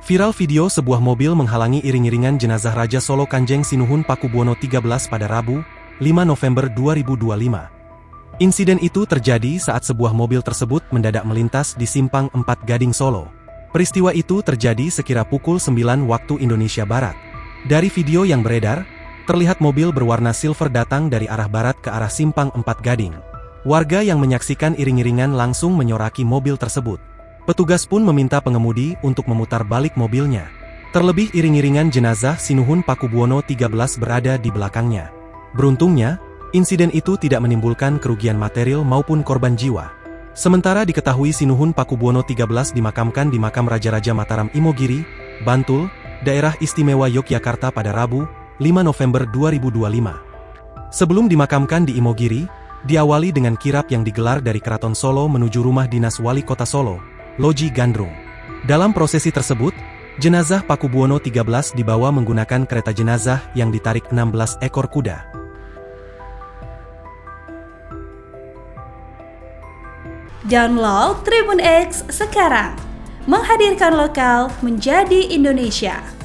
Viral video sebuah mobil menghalangi iring-iringan jenazah Raja Solo Kanjeng Sinuhun Pakubuwono XIII pada Rabu, 5 November 2025. Insiden itu terjadi saat sebuah mobil tersebut mendadak melintas di Simpang 4 Gading Solo. Peristiwa itu terjadi sekira pukul 9 waktu Indonesia Barat. Dari video yang beredar, terlihat mobil berwarna silver datang dari arah barat ke arah Simpang 4 Gading. Warga yang menyaksikan iring-iringan langsung menyoraki mobil tersebut. Petugas pun meminta pengemudi untuk memutar balik mobilnya. Terlebih iring-iringan jenazah Sinuhun Pakubuwono XIII berada di belakangnya. Beruntungnya, insiden itu tidak menimbulkan kerugian material maupun korban jiwa. Sementara diketahui Sinuhun Pakubuwono XIII dimakamkan di Makam Raja-Raja Mataram Imogiri, Bantul, Daerah Istimewa Yogyakarta pada Rabu, 5 November 2025. Sebelum dimakamkan di Imogiri, diawali dengan kirap yang digelar dari Keraton Solo menuju rumah dinas Wali Kota Solo, Loji Gandrung. Dalam prosesi tersebut, jenazah Pakubuwono XIII dibawa menggunakan kereta jenazah yang ditarik 16 ekor kuda. Download Tribun X sekarang, menghadirkan lokal menjadi Indonesia.